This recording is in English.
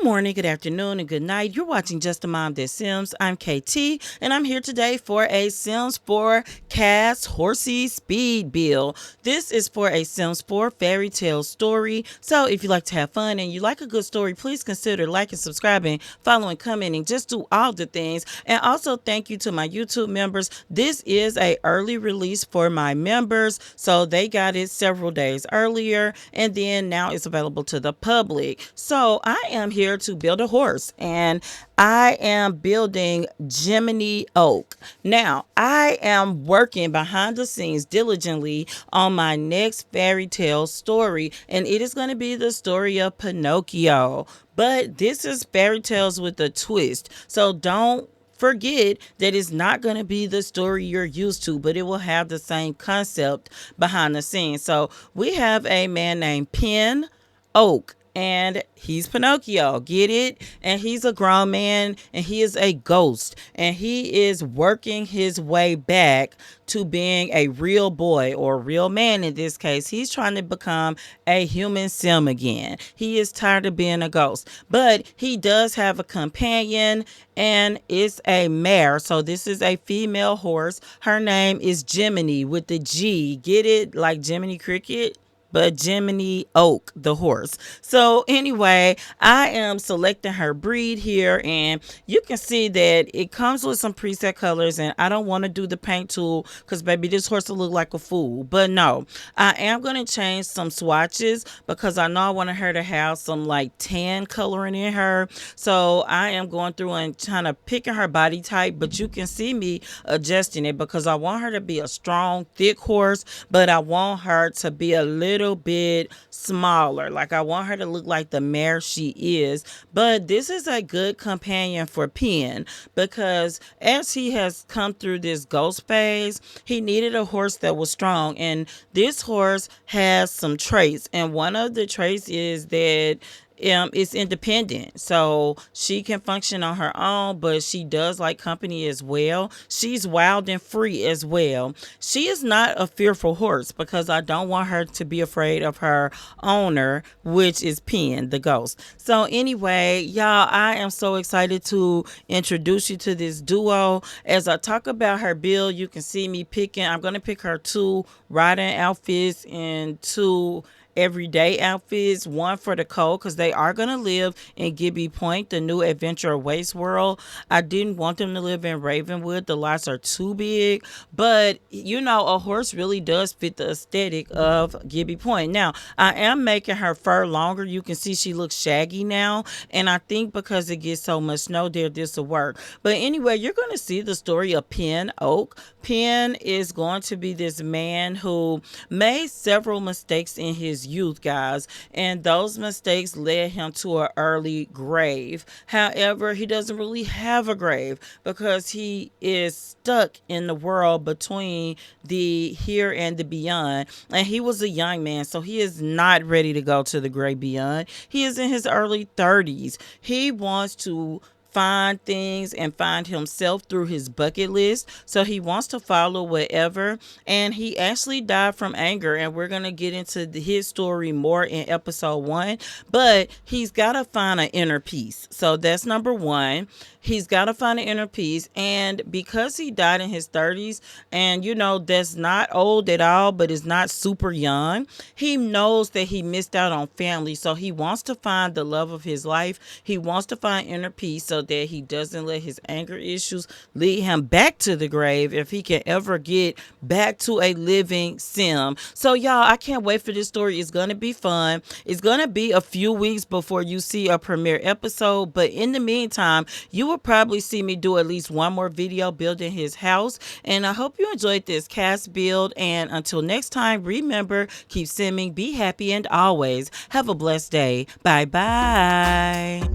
Good morning, good afternoon, and good night. You're watching Just a Mom That Sims. I'm KT, and I'm here today for a Sims 4 Cast Horsey Speed Build. This is for a Sims 4 fairy tale story. So if you like to have fun and you like a good story, please consider liking, subscribing, following, commenting. Just do all the things. And also thank you to my YouTube members. This is a early release for my members, so they got it several days earlier, and then now it's available to the public. So I am here to build a horse, and I am building Jiminy Oak. Now, I am working behind the scenes diligently on my next fairy tale story, and it is going to be the story of Pinocchio. But this is fairy tales with a twist. So don't forget that it's not going to be the story you're used to, but it will have the same concept behind the scenes. So we have a man named Pin Oak, and he's Pinocchio, get it? And he's a grown man, and he is a ghost, and he is working his way back to being a real boy, or a real man in this case. He's trying to become a human sim again. He is tired of being a ghost, but he does have a companion, and it's a mare. So this is a female horse. Her name is Jiminy with the G, get it? Like Jiminy Cricket, but Jiminy Oak, the horse. So anyway, I am selecting her breed here, and you can see that it comes with some preset colors, and I don't want to do the paint tool because baby, this horse will look like a fool. But no, I am going to change some swatches because I know I want her to have some like tan coloring in her. So I am going through and kind of picking her body type, but you can see me adjusting it because I want her to be a strong, thick horse, but I want her to be a little bit smaller. Like I want her to look like the mare she is. But this is a good companion for Pen because as he has come through this ghost phase, he needed a horse that was strong, and this horse has some traits, and one of the traits is that it's independent, so she can function on her own, but she does like company as well. She's wild and free as well. She is not a fearful horse because I don't want her to be afraid of her owner, which is Pen, the ghost. So anyway, y'all, I am so excited to introduce you to this duo. As I talk about her build, you can see me picking. I'm going to pick her 2 riding outfits and 2 everyday outfits, one for the cold because they are going to live in Gibby Point, the new adventure waste world. I didn't want them to live in Ravenwood. The lots are too big, but you know, a horse really does fit the aesthetic of Gibby Point. Now, I am making her fur longer. You can see she looks shaggy now, and I think because it gets so much snow there, this will work. But anyway, you're going to see the story of Pen Oak. Pen is going to be this man who made several mistakes in his youth, guys, and those mistakes led him to an early grave. However, he doesn't really have a grave because he is stuck in the world between the here and the beyond, and he was a young man, so he is not ready to go to the great beyond. He is in his early 30s. He wants to find things and find himself through his bucket list. So he wants to follow whatever. And he actually died from anger. And we're going to get into his story more in episode 1. But he's got to find an inner peace. So that's number 1. He's got to find an inner peace. And because he died in his 30s, and you know, that's not old at all, but is not super young, he knows that he missed out on family. So he wants to find the love of his life. He wants to find inner peace so that he doesn't let his anger issues lead him back to the grave if he can ever get back to a living sim. So y'all, I can't wait for this story. It's going to be fun. It's going to be a few weeks before you see a premiere episode, but in the meantime, you will probably see me do at least one more video building his house. And I hope you enjoyed this cast build, and until next time, remember, keep simming, be happy, and always have a blessed day. Bye bye.